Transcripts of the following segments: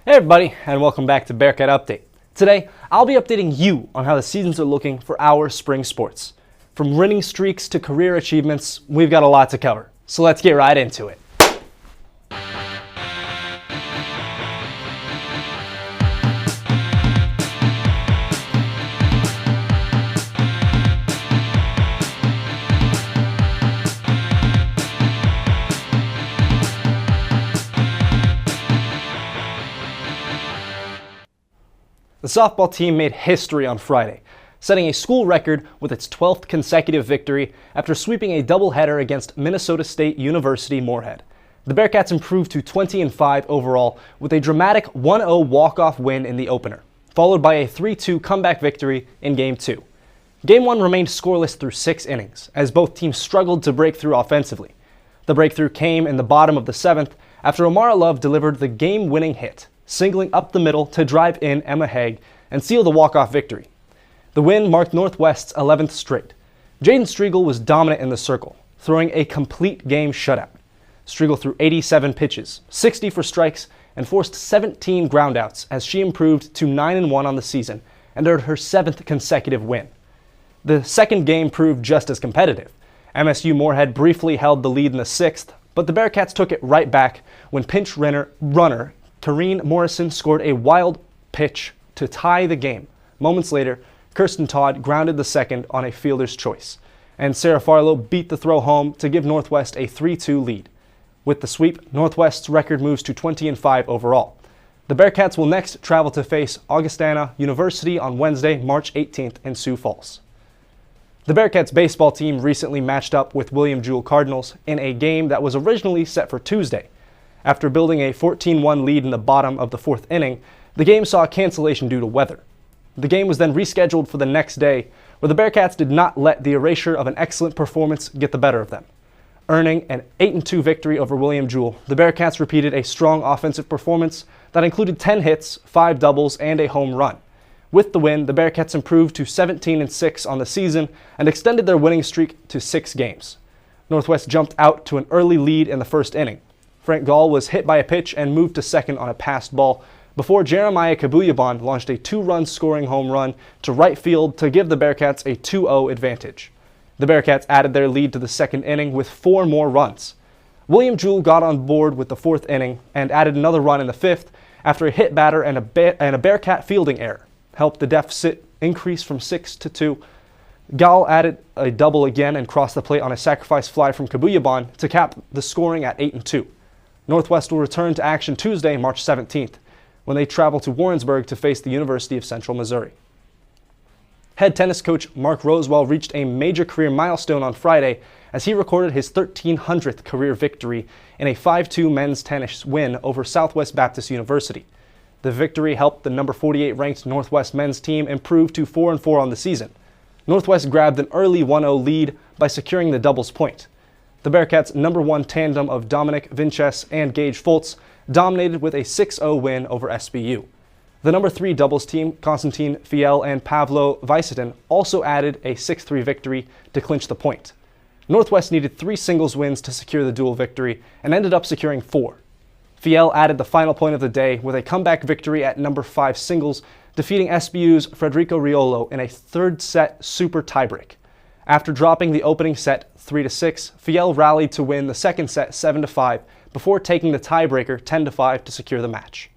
Hey everybody, and welcome back to Bearcat Update. Today, I'll be updating you on how the seasons are looking for our spring sports. From winning streaks to career achievements, we've got a lot to cover. So let's get right into it. The softball team made history on Friday, setting a school record with its 12th consecutive victory after sweeping a doubleheader against Minnesota State University Moorhead. The Bearcats improved to 20-5 overall with a dramatic 1-0 walk-off win in the opener, followed by a 3-2 comeback victory in Game 2. Game 1 remained scoreless through 6 innings, as both teams struggled to break through offensively. The breakthrough came in the bottom of the 7th after Amara Love delivered the game-winning hit, singling up the middle to drive in Emma Haig and seal the walk-off victory. The win marked Northwest's 11th straight. Jaden Striegel was dominant in the circle, throwing a complete game shutout. Striegel threw 87 pitches, 60 for strikes, and forced 17 groundouts as she improved to 9-1 on the season and earned her 7th consecutive win. The second game proved just as competitive. MSU Moorhead briefly held the lead in the 6th, but the Bearcats took it right back when pinch runner Kareen Morrison scored a wild pitch to tie the game. Moments later, Kirsten Todd grounded the second on a fielder's choice, and Sarah Farlow beat the throw home to give Northwest a 3-2 lead. With the sweep, Northwest's record moves to 20-5 overall. The Bearcats will next travel to face Augustana University on Wednesday, March 18th in Sioux Falls. The Bearcats baseball team recently matched up with William Jewell Cardinals in a game that was originally set for Tuesday. After building a 14-1 lead in the bottom of the 4th inning, the game saw a cancellation due to weather. The game was then rescheduled for the next day, where the Bearcats did not let the erasure of an excellent performance get the better of them. Earning an 8-2 victory over William Jewell, the Bearcats repeated a strong offensive performance that included 10 hits, 5 doubles, and a home run. With the win, the Bearcats improved to 17-6 on the season and extended their winning streak to 6 games. Northwest jumped out to an early lead in the 1st inning. Frank Gall was hit by a pitch and moved to second on a passed ball before Jeremiah Kabuyaban launched a 2-run scoring home run to right field to give the Bearcats a 2-0 advantage. The Bearcats added their lead to the 2nd inning with 4 more runs. William Jewell got on board with the 4th inning and added another run in the 5th after a hit batter and a Bearcat fielding error helped the deficit increase from 6-2. Gall added a double again and crossed the plate on a sacrifice fly from Kabuyaban to cap the scoring at 8-2. Northwest will return to action Tuesday, March 17th, when they travel to Warrensburg to face the University of Central Missouri. Head tennis coach Mark Rosewell reached a major career milestone on Friday as he recorded his 1,300th career victory in a 5-2 men's tennis win over Southwest Baptist University. The victory helped the number 48 ranked Northwest men's team improve to 4-4 on the season. Northwest grabbed an early 1-0 lead by securing the doubles point. The Bearcats' number 1 tandem of Dominic Vinches and Gage Foltz dominated with a 6-0 win over SBU. The number 3 doubles team, Konstantin Fiel and Pavlo Vysetin, also added a 6-3 victory to clinch the point. Northwest needed 3 singles wins to secure the dual victory and ended up securing 4. Fiel added the final point of the day with a comeback victory at number 5 singles, defeating SBU's Federico Riolo in a 3rd set super tiebreak. After dropping the opening set 3-6, Fiel rallied to win the 2nd set 7-5 before taking the tiebreaker 10-5 to secure the match.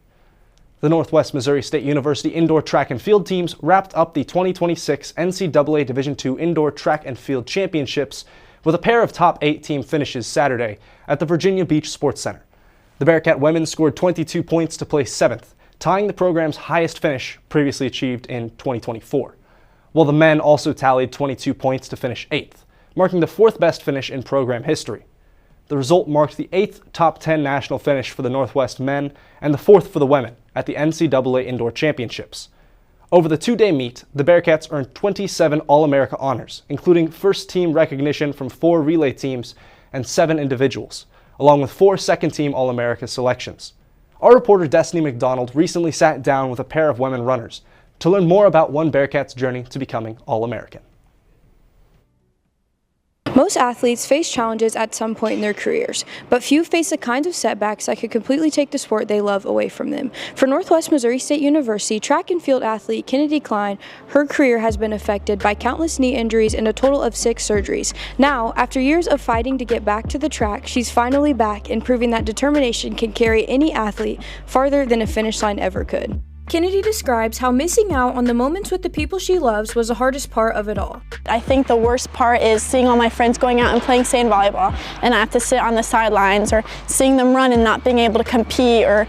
The Northwest Missouri State University indoor track and field teams wrapped up the 2026 NCAA Division II Indoor Track and Field Championships with a pair of top 8 team finishes Saturday at the Virginia Beach Sports Center. The Bearcat women scored 22 points to place 7th, tying the program's highest finish previously achieved in 2024. While the men also tallied 22 points to finish 8th, marking the 4th best finish in program history. The result marked the 8th top 10 national finish for the Northwest men and the 4th for the women at the NCAA Indoor Championships. Over the 2-day meet, the Bearcats earned 27 All-America honors, including first-team recognition from 4 relay teams and 7 individuals, along with 4 second-team All-America selections. Our reporter Destiny McDonald recently sat down with a pair of women runners to learn more about one Bearcat's journey to becoming All-American. Most Most athletes face challenges at some point in their careers, but few face the kinds of setbacks that could completely take the sport they love away from them. For Northwest Missouri State University track and field athlete Kennedy Klein, her career has been affected by countless knee injuries and a total of 6 surgeries. Now, after years of fighting to get back to the track, she's finally back and proving that determination can carry any athlete farther than a finish line ever could. Kennedy describes how missing out on the moments with the people she loves was the hardest part of it all. I think the worst part is seeing all my friends going out and playing sand volleyball, and I have to sit on the sidelines, or seeing them run and not being able to compete, or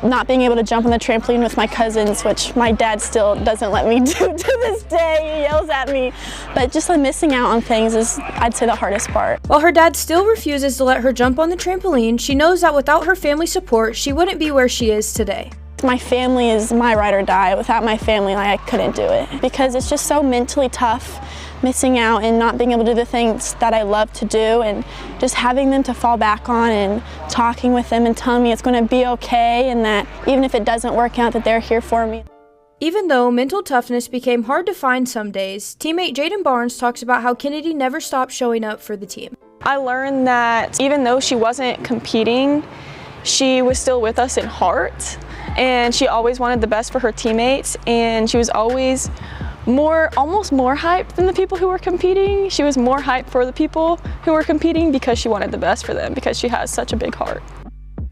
not being able to jump on the trampoline with my cousins, which my dad still doesn't let me do to this day. He yells at me. But just like missing out on things is, I'd say, the hardest part. While her dad still refuses to let her jump on the trampoline, she knows that without her family support, she wouldn't be where she is today. My family is my ride or die. Without my family, I couldn't do it, because it's just so mentally tough missing out and not being able to do the things that I love to do, and just having them to fall back on and talking with them and telling me it's going to be okay, and that even if it doesn't work out, that they're here for me. Even though mental toughness became hard to find some days, teammate Jaden Barnes talks about how Kennedy never stopped showing up for the team. I learned that even though she wasn't competing, she was still with us in heart. And she always wanted the best for her teammates, and she was always almost more hyped than the people who were competing. She was more hyped for the people who were competing because she wanted the best for them, because she has such a big heart.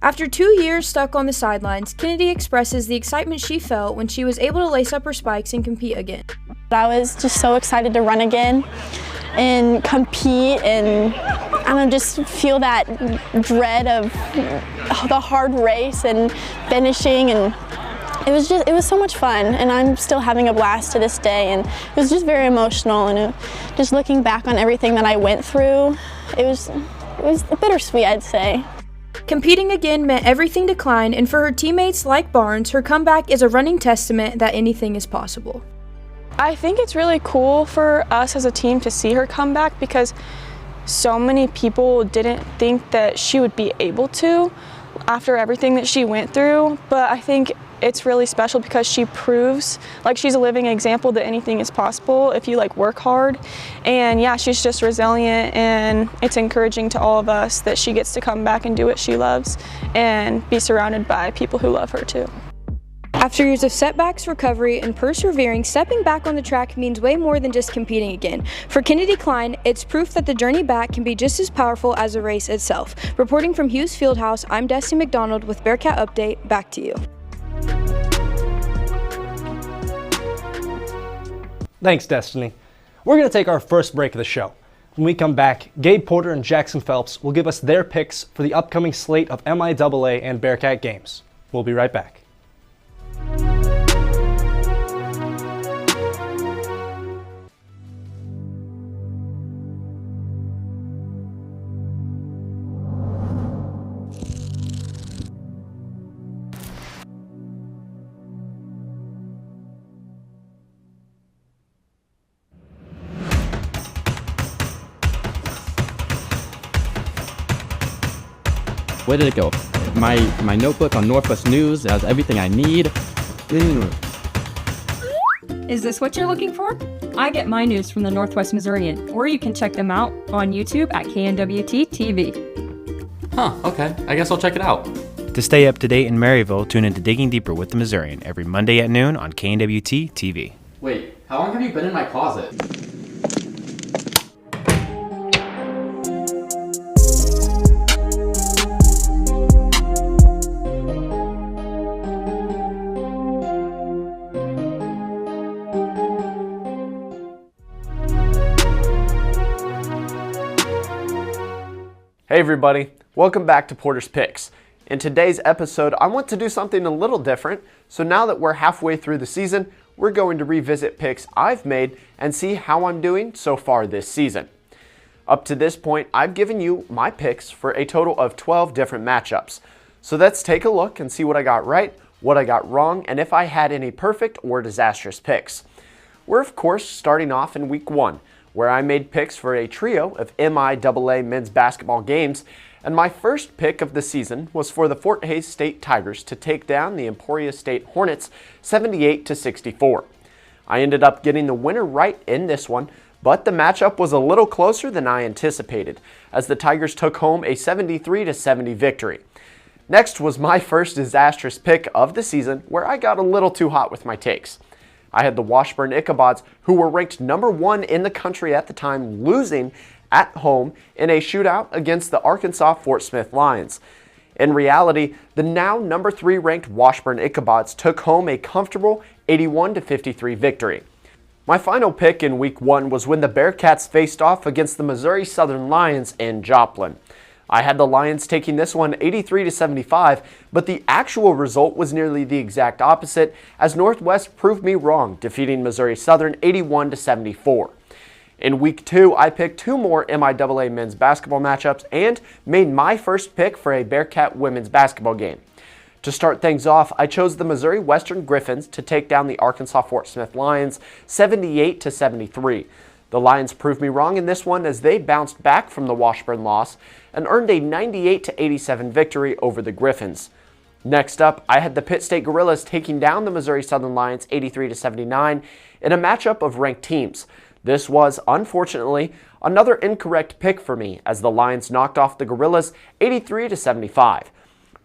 After 2 years stuck on the sidelines, Kennedy expresses the excitement she felt when she was able to lace up her spikes and compete again. I was just so excited to run again and compete, and just feel that dread of the hard race and finishing, and it was so much fun, and I'm still having a blast to this day, and it was just very emotional, and just looking back on everything that I went through, it was bittersweet, I'd say. Competing again meant everything to Klein, and for her teammates like Barnes, her comeback is a running testament that anything is possible. I think it's really cool for us as a team to see her come back, because so many people didn't think that she would be able to after everything that she went through. But I think it's really special because she proves, like, she's a living example that anything is possible if you work hard. And yeah, she's just resilient, and it's encouraging to all of us that she gets to come back and do what she loves and be surrounded by people who love her too. After years of setbacks, recovery, and persevering, stepping back on the track means way more than just competing again. For Kennedy Klein, it's proof that the journey back can be just as powerful as the race itself. Reporting from Hughes Fieldhouse, I'm Destiny McDonald with Bearcat Update. Back to you. Thanks, Destiny. We're going to take our first break of the show. When we come back, Gabe Porter and Jackson Phelps will give us their picks for the upcoming slate of MIAA and Bearcat games. We'll be right back. Where did it go? My notebook on Northwest News has everything I need. Is this what you're looking for? I get my news from the Northwest Missourian, or you can check them out on YouTube at KNWT TV. Huh, okay. I guess I'll check it out. To stay up to date in Maryville, tune into Digging Deeper with the Missourian every Monday at noon on KNWT TV. Wait, how long have you been in my closet? Hey everybody, welcome back to Porter's Picks. In today's episode, I want to do something a little different, so now that we're halfway through the season, we're going to revisit picks I've made and see how I'm doing so far this season. Up to this point, I've given you my picks for a total of 12 different matchups. So let's take a look and see what I got right, what I got wrong, and if I had any perfect or disastrous picks. We're of course starting off in week 1, where I made picks for a trio of MIAA men's basketball games, and my first pick of the season was for the Fort Hays State Tigers to take down the Emporia State Hornets 78-64. I ended up getting the winner right in this one, but the matchup was a little closer than I anticipated, as the Tigers took home a 73-70 victory. Next was my first disastrous pick of the season, where I got a little too hot with my takes. I had the Washburn Ichabods, who were ranked number 1 in the country at the time, losing at home in a shootout against the Arkansas Fort Smith Lions. In reality, the now number 3 ranked Washburn Ichabods took home a comfortable 81-53 victory. My final pick in Week 1 was when the Bearcats faced off against the Missouri Southern Lions in Joplin. I had the Lions taking this one 83-75, but the actual result was nearly the exact opposite, as Northwest proved me wrong, defeating Missouri Southern 81-74. In Week 2, I picked 2 more MIAA men's basketball matchups and made my first pick for a Bearcat women's basketball game. To start things off, I chose the Missouri Western Griffins to take down the Arkansas Fort Smith Lions 78-73. The Lions proved me wrong in this one, as they bounced back from the Washburn loss and earned a 98-87 victory over the Griffins. Next up, I had the Pitt State Gorillas taking down the Missouri Southern Lions 83-79 in a matchup of ranked teams. This was, unfortunately, another incorrect pick for me, as the Lions knocked off the Gorillas 83-75.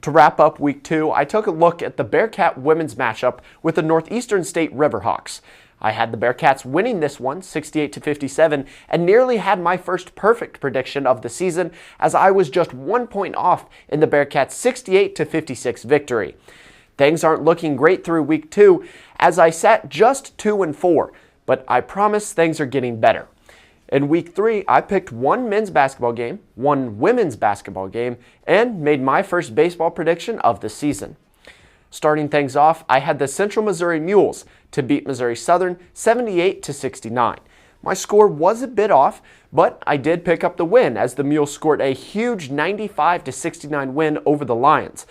To wrap up Week 2, I took a look at the Bearcat women's matchup with the Northeastern State Riverhawks. I had the Bearcats winning this one 68-57 and nearly had my first perfect prediction of the season, as I was just 1 point off in the Bearcats' 68-56 victory. Things aren't looking great through Week 2, as I sat just 2-4, but I promise things are getting better. In Week 3, I picked 1 men's basketball game, 1 women's basketball game, and made my first baseball prediction of the season. Starting things off, I had the Central Missouri Mules to beat Missouri Southern 78-69. My score was a bit off, but I did pick up the win, as the Mules scored a huge 95-69 win over the Lions.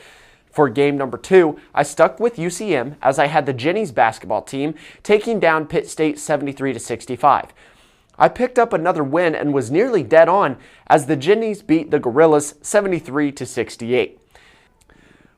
For game number 2, I stuck with UCM, as I had the Jennies basketball team taking down Pitt State 73-65. I picked up another win and was nearly dead on, as the Jennies beat the Gorillas 73-68.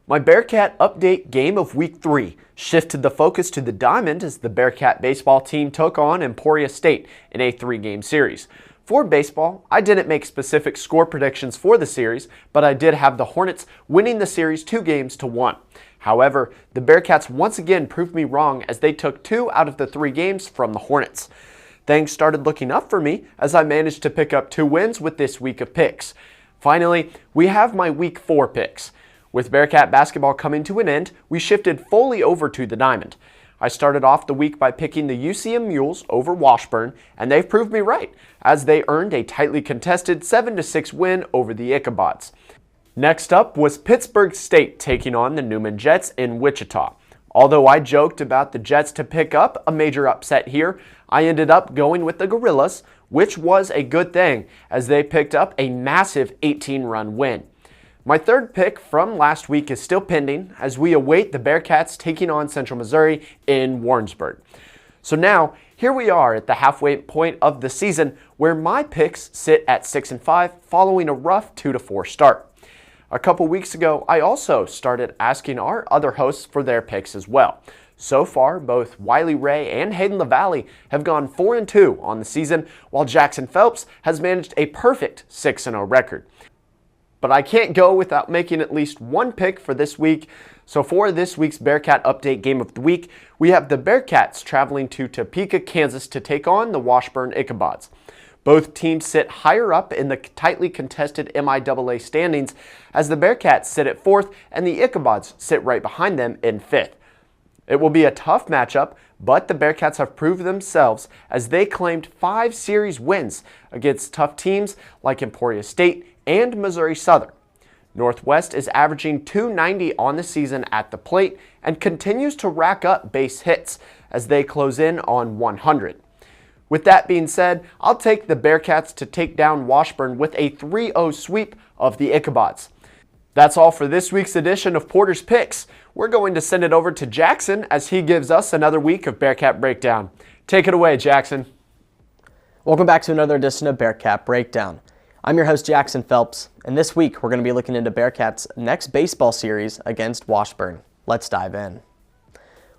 My Bearcat update game of Week 3 shifted the focus to the diamond, as the Bearcat baseball team took on Emporia State in a 3-game series. For baseball, I didn't make specific score predictions for the series, but I did have the Hornets winning the series 2-1. However, the Bearcats once again proved me wrong, as they took 2 out of the 3 games from the Hornets. Things started looking up for me, as I managed to pick up 2 wins with this week of picks. Finally, we have my Week 4 picks. With Bearcat basketball coming to an end, we shifted fully over to the diamond. I started off the week by picking the UCM Mules over Washburn, and they've proved me right, as they earned a tightly contested 7-6 win over the Ichabods. Next up was Pittsburgh State taking on the Newman Jets in Wichita. Although I joked about the Jets to pick up a major upset here, I ended up going with the Gorillas, which was a good thing, as they picked up a massive 18-run win. My third pick from last week is still pending, as we await the Bearcats taking on Central Missouri in Warrensburg. So now, here we are at the halfway point of the season, where my picks sit at 6-5 following a rough 2-4 start. A couple weeks ago, I also started asking our other hosts for their picks as well. So far, both Wiley Ray and Hayden Lavaley have gone 4-2 on the season, while Jackson Phelps has managed a perfect 6-0 record. But I can't go without making at least one pick for this week. So for this week's Bearcat Update Game of the Week, we have the Bearcats traveling to Topeka, Kansas to take on the Washburn Ichabods. Both teams sit higher up in the tightly contested MIAA standings, as the Bearcats sit at 4th and the Ichabods sit right behind them in 5th. It will be a tough matchup, but the Bearcats have proved themselves, as they claimed 5 series wins against tough teams like Emporia State and Missouri Southern. Northwest is averaging .290 on the season at the plate and continues to rack up base hits, as they close in on 100. With that being said, I'll take the Bearcats to take down Washburn with a 3-0 sweep of the Ichabods. That's all for this week's edition of Porter's Picks. We're going to send it over to Jackson, as he gives us another week of Bearcat Breakdown. Take it away, Jackson. Welcome back to another edition of Bearcat Breakdown. I'm your host, Jackson Phelps, and this week we're going to be looking into Bearcats' next baseball series against Washburn. Let's dive in.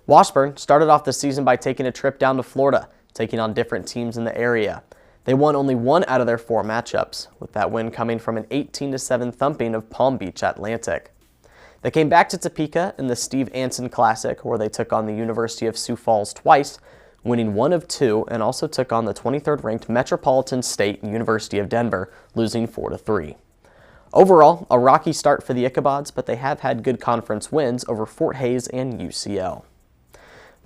Washburn started off the season by taking a trip down to Florida, taking on different teams in the area. They won only 1 out of their 4 matchups, with that win coming from an 18-7 thumping of Palm Beach Atlantic. They came back to Topeka in the Steve Anson Classic, where they took on the University of Sioux Falls twice, winning 1 of 2, and also took on the 23rd-ranked Metropolitan State University of Denver, losing 4-3. Overall, a rocky start for the Ichabods, but they have had good conference wins over Fort Hays and UCO.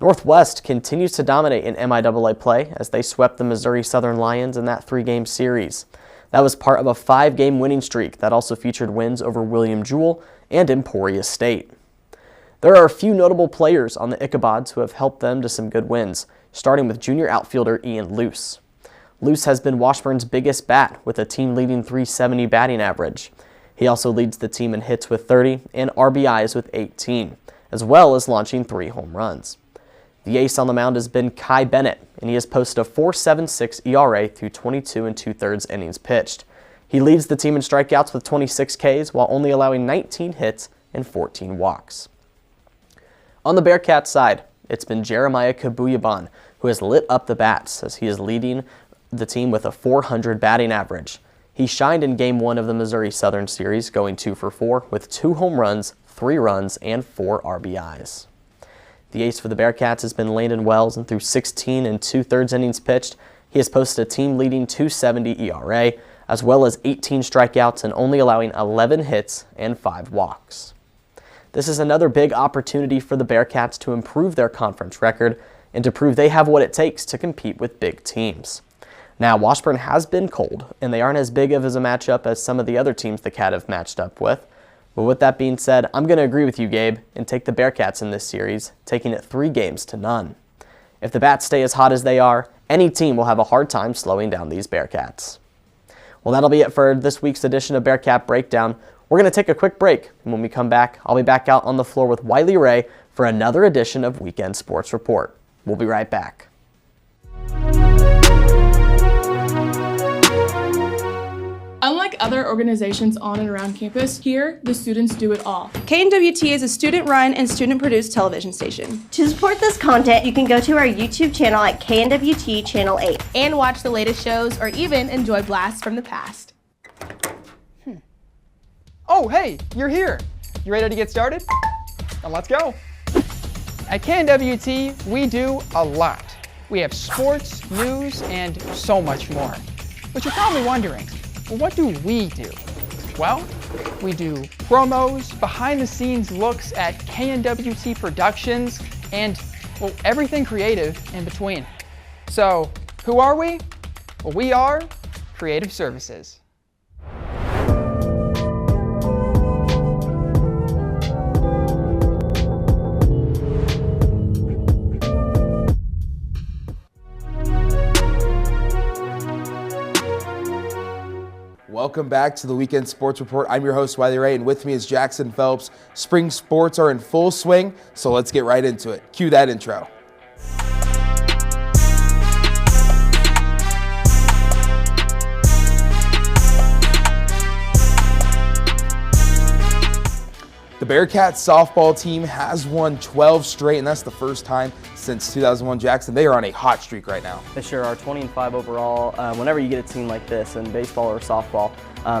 Northwest continues to dominate in MIAA play as they swept the Missouri Southern Lions in that 3-game series. That was part of a 5-game winning streak that also featured wins over William Jewell and Emporia State. There are a few notable players on the Ichabods who have helped them to some good wins, starting with junior outfielder Ian Luce. Luce has been Washburn's biggest bat with a team-leading .370 batting average. He also leads the team in hits with 30 and RBIs with 18, as well as launching 3 home runs. The ace on the mound has been Kai Bennett, and he has posted a .476 ERA through 22 2/3 innings pitched. He leads the team in strikeouts with 26 Ks while only allowing 19 hits and 14 walks. On the Bearcat side, it's been Jeremiah Kabuyaban who has lit up the bats as he is leading the team with a .400 batting average. He shined in Game 1 of the Missouri Southern Series, going 2 for 4 with 2 home runs, 3 runs, and 4 RBIs. The ace for the Bearcats has been Landon Wells, and through 16 2/3 innings pitched, he has posted a team-leading .270 ERA, as well as 18 strikeouts and only allowing 11 hits and 5 walks. This is another big opportunity for the Bearcats to improve their conference record and to prove they have what it takes to compete with big teams. Now, Washburn has been cold, and they aren't as big of a matchup as some of the other teams the Cat have matched up with. But with that being said, I'm going to agree with you, Gabe, and take the Bearcats in this series, taking it 3-0. If the bats stay as hot as they are, any team will have a hard time slowing down these Bearcats. Well, that'll be it for this week's edition of Bearcat Breakdown. We're going to take a quick break, and when we come back, I'll be back out on the floor with Wiley Ray for another edition of Weekend Sports Report. We'll be right back. Unlike other organizations on and around campus, here, the students do it all. KNWT is a student-run and student-produced television station. To support this content, you can go to our YouTube channel at KNWT Channel 8. And watch the latest shows or even enjoy blasts from the past. Oh, hey, you're here. You ready to get started? Then let's go. At KNWT, we do a lot. We have sports, news, and so much more. But you're probably wondering, well, what do we do? Well, we do promos, behind-the-scenes looks at KNWT productions, and, well, everything creative in between. So, who are we? Well, we are Creative Services. Welcome back to the Weekend Sports Report. I'm your host, Wiley Ray, and with me is Jackson Phelps. Spring sports are in full swing, so let's get right into it. Cue that intro. The Bearcat softball team has won 12 straight, and that's the first time since 2001. Jackson, they are on a hot streak right now. They sure are, 20-5 overall. Whenever you get a team like this in baseball or softball,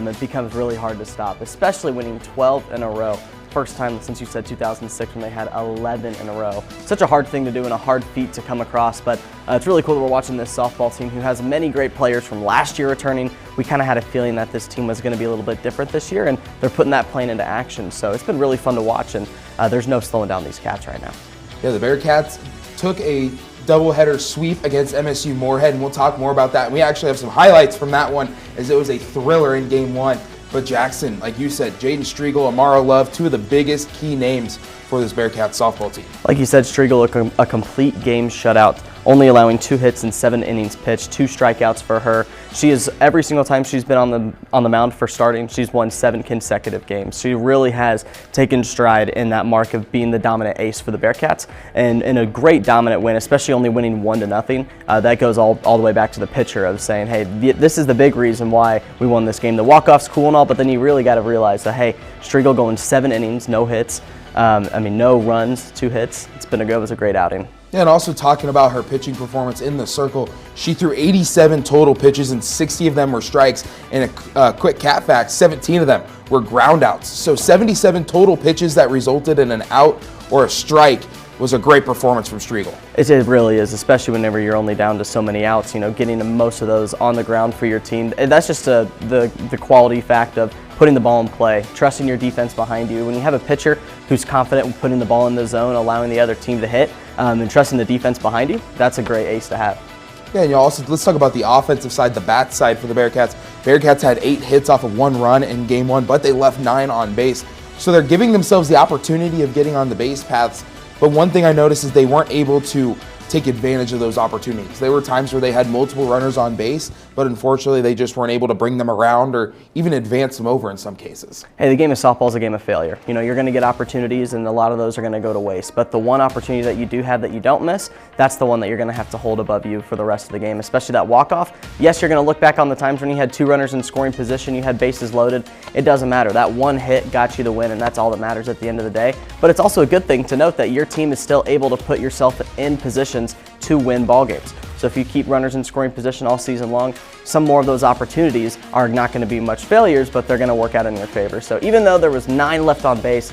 it becomes really hard to stop, especially winning 12 in a row. First time since you said 2006 when they had 11 in a row. Such a hard thing to do and a hard feat to come across, but it's really cool that we're watching this softball team who has many great players from last year returning. We kind of had a feeling that this team was going to be a little bit different this year, and they're putting that plan into action. So it's been really fun to watch, and there's no slowing down these Cats right now. Yeah, the Bearcats took a doubleheader sweep against MSU Moorhead, and we'll talk more about that. And we actually have some highlights from that one, as it was a thriller in Game 1. But Jackson, like you said, Jaden Striegel, Amaro Love, two of the biggest key names for this Bearcat softball team. Like you said, Striegel, a complete game shutout, only allowing 2 hits in 7 innings pitched, 2 strikeouts for her. She is, every single time she's been on the mound for starting, she's won 7 consecutive games. She really has taken stride in that mark of being the dominant ace for the Bearcats, and in a great dominant win, especially only winning 1-0. That goes all the way back to the pitcher of saying, hey, this is the big reason why we won this game. The walk-off's cool and all, but then you really got to realize that, hey, Striegel going 7 innings, no hits, No runs, 2 hits. It was a great outing. Yeah, and also talking about her pitching performance in the circle, she threw 87 total pitches and 60 of them were strikes. And a quick cat fact, 17 of them were ground outs. So 77 total pitches that resulted in an out or a strike was a great performance from Striegel. It really is, especially whenever you're only down to so many outs, getting most of those on the ground for your team. And that's just the quality fact of putting the ball in play, trusting your defense behind you. When you have a pitcher who's confident with putting the ball in the zone, allowing the other team to hit, and trusting the defense behind you, that's a great ace to have. Yeah, and let's talk about the offensive side, the bat side for the Bearcats. Bearcats had 8 hits off of 1 run in game 1, but they left 9 on base. So they're giving themselves the opportunity of getting on the base paths. But one thing I noticed is they weren't able to take advantage of those opportunities. There were times where they had multiple runners on base, but unfortunately they just weren't able to bring them around or even advance them over in some cases. Hey, the game of softball is a game of failure. You're going to get opportunities and a lot of those are going to go to waste. But the one opportunity that you do have that you don't miss, that's the one that you're going to have to hold above you for the rest of the game, especially that walk-off. Yes, you're going to look back on the times when you had 2 runners in scoring position, you had bases loaded. It doesn't matter. That one hit got you the win, and that's all that matters at the end of the day. But it's also a good thing to note that your team is still able to put yourself in positions to win ball games. So if you keep runners in scoring position all season long, some more of those opportunities are not going to be much failures, but they're going to work out in your favor. So even though there was 9 left on base,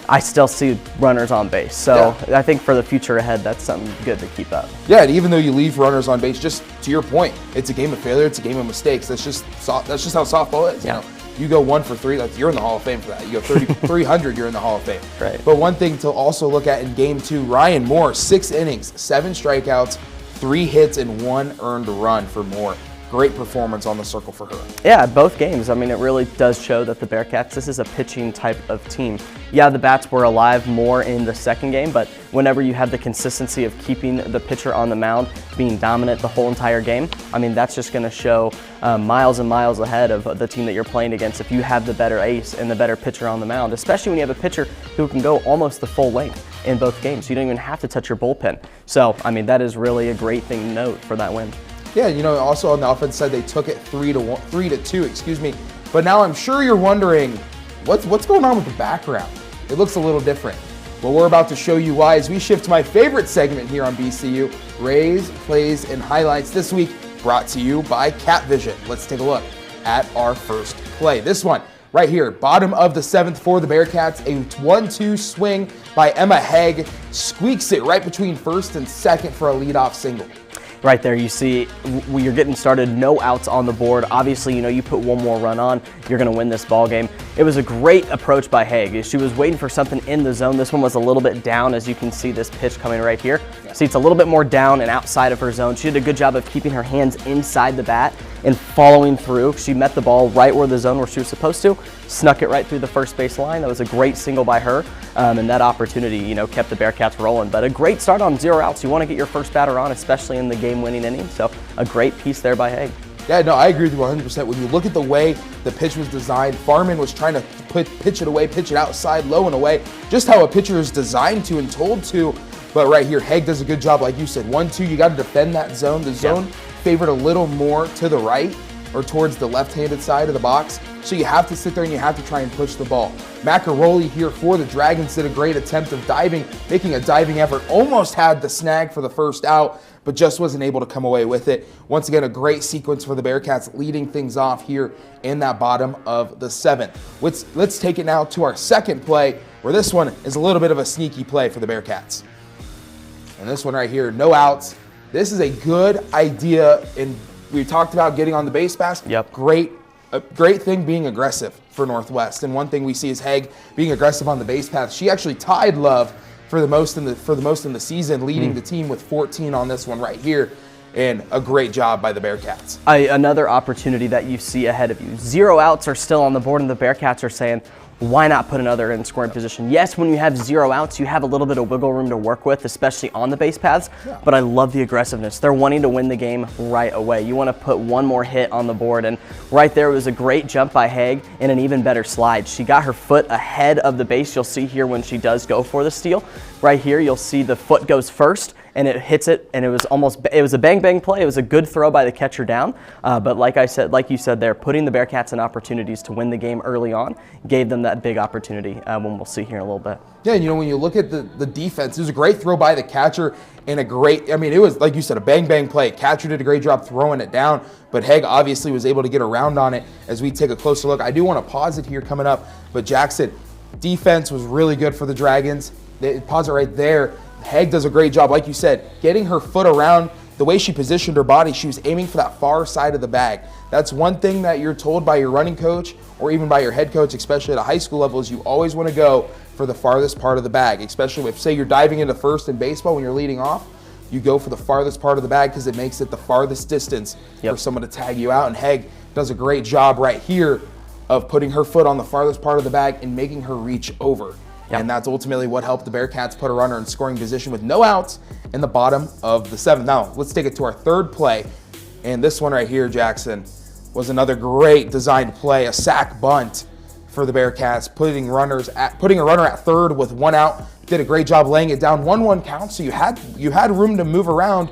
I still see runners on base. So yeah. I think for the future ahead, that's something good to keep up. Yeah, and even though you leave runners on base, just to your point, it's a game of failure, it's a game of mistakes. That's just how softball is. Yeah. You go 1 for 3, you're in the Hall of Fame for that. You go 300, you're in the Hall of Fame. Right. But one thing to also look at in game 2, Ryan Moore, 6 innings, 7 strikeouts, 3 hits, and 1 earned run for Moore. Great performance on the circle for her. Yeah, both games. It really does show that the Bearcats, this is a pitching type of team. Yeah, the bats were alive more in the second game, but whenever you have the consistency of keeping the pitcher on the mound, being dominant the whole entire game, that's just going to show miles and miles ahead of the team that you're playing against if you have the better ace and the better pitcher on the mound, especially when you have a pitcher who can go almost the full length in both games. You don't even have to touch your bullpen. So, that is really a great thing to note for that win. Yeah, also on the offense side, they took it 3-2, But now I'm sure you're wondering, what's going on with the background? It looks a little different. Well, we're about to show you why as we shift to my favorite segment here on BCU, Rays, Plays, and Highlights. This week, brought to you by Cat Vision. Let's take a look at our first play. This one, right here, bottom of the 7th for the Bearcats, a 1-2 swing by Emma Haig, squeaks it right between first and second for a leadoff single. Right there, you see when you're getting started, no outs on the board. Obviously, you put one more run on, you're going to win this ball game. It was a great approach by Haig. She was waiting for something in the zone. This one was a little bit down, as you can see this pitch coming right here. See, it's a little bit more down and outside of her zone. She did a good job of keeping her hands inside the bat and following through. She met the ball right where the zone where she was supposed to, snuck it right through the first base line. That was a great single by her, and that opportunity, kept the Bearcats rolling. But a great start on 0 outs. You want to get your first batter on, especially in the game-winning inning. So a great piece there by Haig. Yeah, no, I agree with you 100%. When you look at the way the pitch was designed, Farman was trying to pitch it away, pitch it outside, low and away, just how a pitcher is designed to and told to. But right here, Haig does a good job, like you said. 1-2, you got to defend that zone. The zone favored a little more to the right or towards the left-handed side of the box. So you have to sit there and you have to try and push the ball. Macaroli here for the Dragons did a great attempt of diving, making a diving effort. Almost had the snag for the first out, but just wasn't able to come away with it. Once again, a great sequence for the Bearcats, leading things off here in that bottom of the 7th. Let's take it now to our second play, where this one is a little bit of a sneaky play for the Bearcats. And this one right here, no outs. This is a good idea, and we talked about getting on the base pass. Yep. A great thing being aggressive for Northwest. And one thing we see is Haig being aggressive on the base path. She actually tied Love for the most in the season, leading the team with 14 on this one right here. And a great job by the Bearcats. Another opportunity that you see ahead of you. 0 outs are still on the board, and the Bearcats are saying, why not put another in scoring position? Yes, when you have 0 outs, you have a little bit of wiggle room to work with, especially on the base paths, but I love the aggressiveness. They're wanting to win the game right away. You want to put one more hit on the board, and right there was a great jump by Haig and an even better slide. She got her foot ahead of the base. You'll see here when she does go for the steal. Right here, you'll see the foot goes first, and it hits it, and it was a bang play. It was a good throw by the catcher down, but like you said there, putting the Bearcats in opportunities to win the game early on gave them that big opportunity, when we'll see here in a little bit. Yeah, and when you look at the defense, it was a great throw by the catcher and it was, like you said, a bang play. Catcher did a great job throwing it down, but Haig obviously was able to get around on it as we take a closer look. I do want to pause it here coming up, but Jackson, defense was really good for the Dragons. Pause it right there. Haig does a great job, like you said, getting her foot around. The way she positioned her body, she was aiming for that far side of the bag. That's one thing that you're told by your running coach or even by your head coach, especially at a high school level, is you always want to go for the farthest part of the bag, especially if, say, you're diving into first in baseball when you're leading off. You go for the farthest part of the bag because it makes it the farthest distance for someone to tag you out. And Haig does a great job right here of putting her foot on the farthest part of the bag and making her reach over. And that's ultimately what helped the Bearcats put a runner in scoring position with no outs in the bottom of the seventh. Now, let's take it to our third play. And this one right here, Jackson, was another great designed play, a sack bunt for the Bearcats, putting a runner at third with one out. Did a great job laying it down. 1-1 count, so you had room to move around.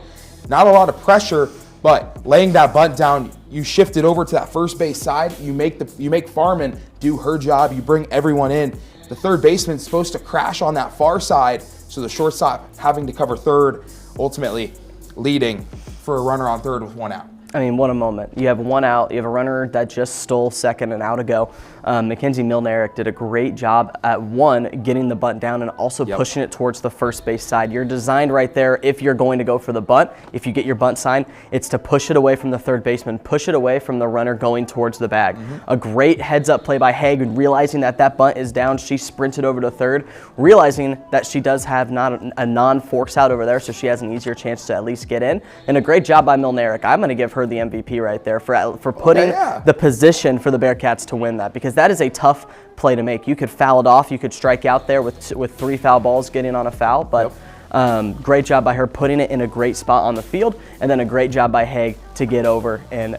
Not a lot of pressure, but laying that bunt down, you shift it over to that first base side. You make Farman do her job. You bring everyone in. The third baseman's supposed to crash on that far side, so the shortstop having to cover third, ultimately leading for a runner on third with one out. I mean, what a moment. You have one out. You have a runner that just stole second and out ago. Mackenzie Milner-Eric did a great job at getting the bunt down and also pushing it towards the first base side. You're designed right there, if you're going to go for the bunt, if you get your bunt sign, it's to push it away from the third baseman, push it away from the runner going towards the bag. A great heads-up play by Haig, realizing that bunt is down. She sprinted over to third, realizing that she does have not a non-force out over there, so she has an easier chance to at least get in. And a great job by Milner-Eric. I'm going to give her the MVP right there for putting the position for the Bearcats to win that, because that is a tough play to make. You could foul it off, you could strike out there with 3 foul balls getting on a foul, but great job by her putting it in a great spot on the field, and then a great job by Haig to get over and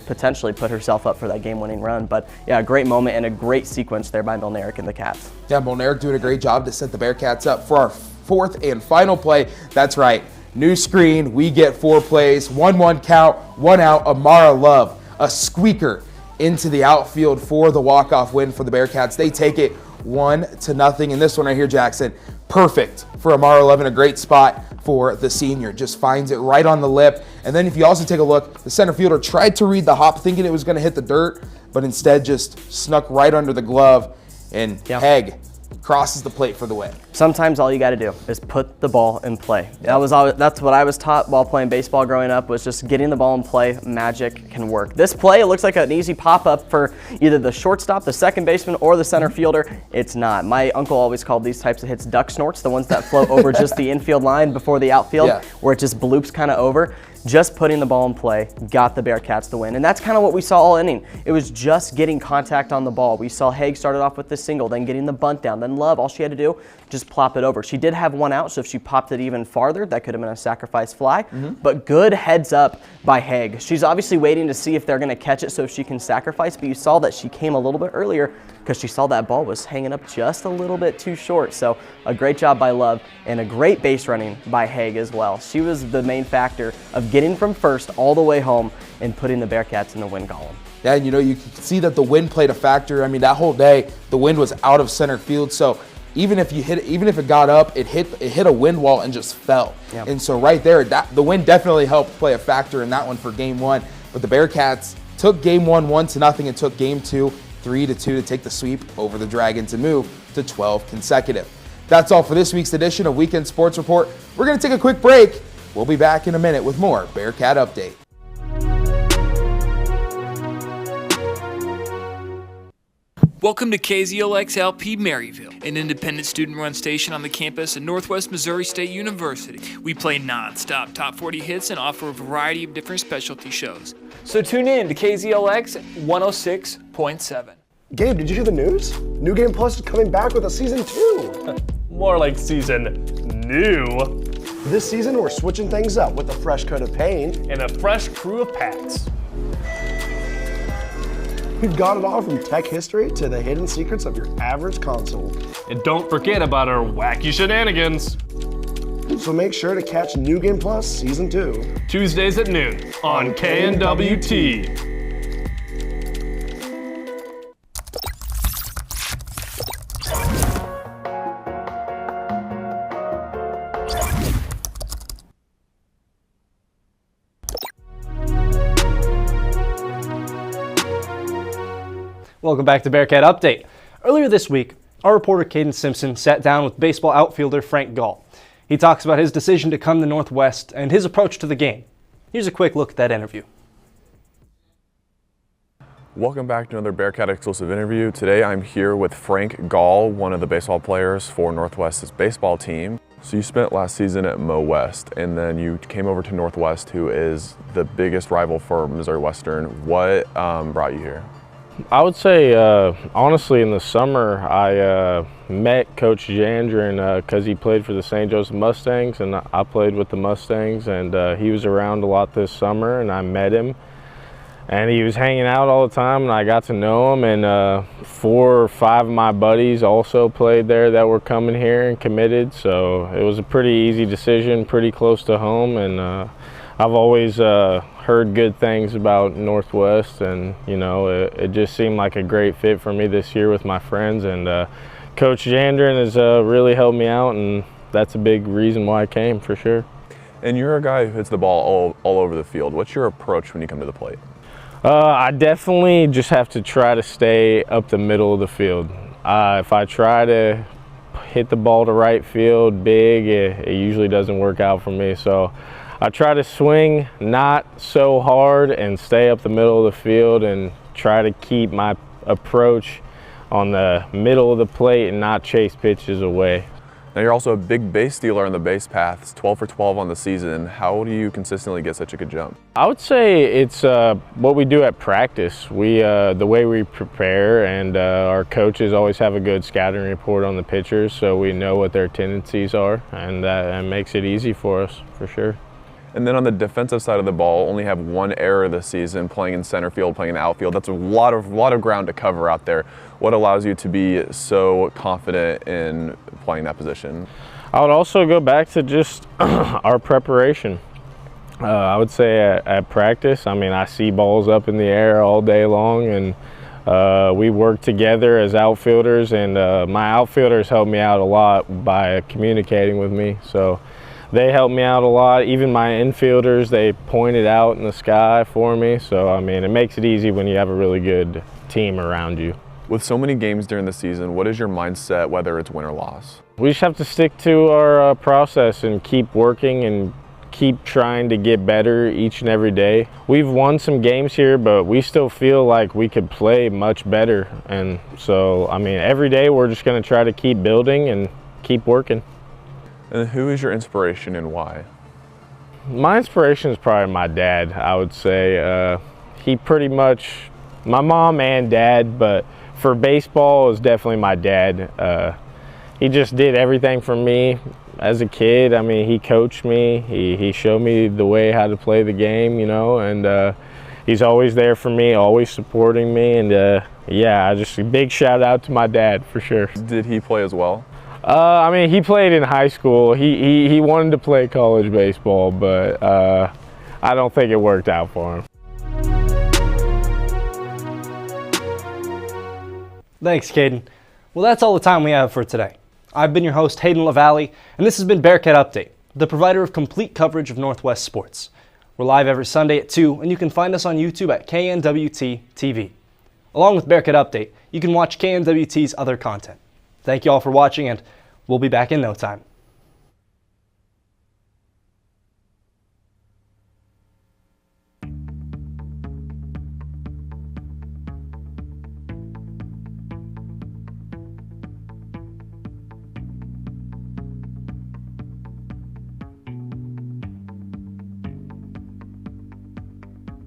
potentially put herself up for that game-winning run. But yeah, a great moment and a great sequence there by Milner-Eric and the Cats. Yeah, Milner-Eric doing a great job to set the Bearcats up for our fourth and final play. That's right. New screen, we get 4 plays, 1-1 count, 1 out. Amara Love, a squeaker into the outfield for the walk-off win for the Bearcats. They take it 1-0. And this one right here, Jackson, perfect for Amara Love in a great spot for the senior. Just finds it right on the lip. And then if you also take a look, the center fielder tried to read the hop thinking it was going to hit the dirt, but instead just snuck right under the glove. And Haig crosses the plate for the win. Sometimes all you got to do is put the ball in play. That's what I was taught while playing baseball growing up, was just getting the ball in play. Magic can work. This play, it looks like an easy pop-up for either the shortstop, the second baseman, or the center fielder. It's not. My uncle always called these types of hits duck snorts, the ones that float over just the infield line before the outfield, where it just bloops kind of over. Just putting the ball in play got the Bearcats the win. And that's kind of what we saw all inning. It was just getting contact on the ball. We saw Haig started off with the single, then getting the bunt down, then Love, all she had to do, just plop it over. She did have one out, so if she popped it even farther, that could have been a sacrifice fly. But good heads up by Haig. She's obviously waiting to see if they're going to catch it so she can sacrifice, but you saw that she came a little bit earlier because she saw that ball was hanging up just a little bit too short. So a great job by Love and a great base running by Haig as well. She was the main factor of getting from first all the way home and putting the Bearcats in the win column. Yeah, and you can see that the wind played a factor. I mean, that whole day, the wind was out of center field. So even if it got up, it hit a wind wall and just fell. And so right there, the wind definitely helped play a factor in that one for game 1. But the Bearcats took game 1 1-0 and took game 2 3-2 to take the sweep over the Dragons and move to 12 consecutive. That's all for this week's edition of Weekend Sports Report. We're going to take a quick break. We'll be back in a minute with more Bearcat Update. Welcome to KZLX-LP Maryville, an independent student-run station on the campus of Northwest Missouri State University. We play non-stop top 40 hits and offer a variety of different specialty shows. So tune in to KZLX 106.7. Gabe, did you hear the news? New Game Plus is coming back with a season 2. More like season new. This season, we're switching things up with a fresh coat of paint and a fresh crew of pats. We've got it all from tech history to the hidden secrets of your average console. And don't forget about our wacky shenanigans. So make sure to catch New Game Plus Season 2. Tuesdays at noon on KNWT. Welcome back to Bearcat Update. Earlier this week, our reporter Cayden Simpson sat down with baseball outfielder Frank Gall. He talks about his decision to come to Northwest and his approach to the game. Here's a quick look at that interview. Welcome back to another Bearcat exclusive interview. Today I'm here with Frank Gall, one of the baseball players for Northwest's baseball team. So you spent last season at Mo West, and then you came over to Northwest, who is the biggest rival for Missouri Western. What brought you here? I would say, honestly, in the summer, I met Coach Jandrin because he played for the St. Joseph Mustangs, and I played with the Mustangs, and he was around a lot this summer, and I met him. And he was hanging out all the time, and I got to know him, and 4 or 5 of my buddies also played there that were coming here and committed, so it was a pretty easy decision, pretty close to home, and I've always heard good things about Northwest, and you know, it just seemed like a great fit for me this year with my friends, and Coach Jandrin has really helped me out, and that's a big reason why I came, for sure. And you're a guy who hits the ball all over the field. What's your approach when you come to the plate? I definitely just have to try to stay up the middle of the field. If I try to hit the ball to right field big, it usually doesn't work out for me, so I try to swing not so hard and stay up the middle of the field and try to keep my approach on the middle of the plate and not chase pitches away. Now you're also a big base stealer on the base paths, 12 for 12 on the season. How do you consistently get such a good jump? I would say it's what we do at practice. The way we prepare, and our coaches always have a good scouting report on the pitchers, so we know what their tendencies are, and that makes it easy for us, for sure. And then on the defensive side of the ball, only have 1 error this season, playing in center field, playing in the outfield. That's a lot of ground to cover out there. What allows you to be so confident in playing that position? I would also go back to just our preparation. I would say at practice, I mean, I see balls up in the air all day long, and we work together as outfielders, and my outfielders help me out a lot by communicating with me. So they help me out a lot. Even my infielders, they point it out in the sky for me. So, I mean, it makes it easy when you have a really good team around you. With so many games during the season, what is your mindset, whether it's win or loss? We just have to stick to our process and keep working and keep trying to get better each and every day. We've won some games here, but we still feel like we could play much better. And so, I mean, every day we're just going to try to keep building and keep working. And who is your inspiration and why? My inspiration is probably my dad, I would say. He pretty much, my mom and dad, but for baseball, it was definitely my dad. He just did everything for me as a kid. I mean, he coached me. He showed me the way how to play the game, you know, and he's always there for me, always supporting me. And yeah, just a big shout out to my dad for sure. Did he play as well? I mean, he played in high school. He wanted to play college baseball, but I don't think it worked out for him. Thanks, Cayden. Well, that's all the time we have for today. I've been your host, Hayden Lavaley, and this has been Bearcat Update, the provider of complete coverage of Northwest sports. We're live every Sunday at 2, and you can find us on YouTube at KNWT TV. Along with Bearcat Update, you can watch KNWT's other content. Thank you all for watching, and we'll be back in no time.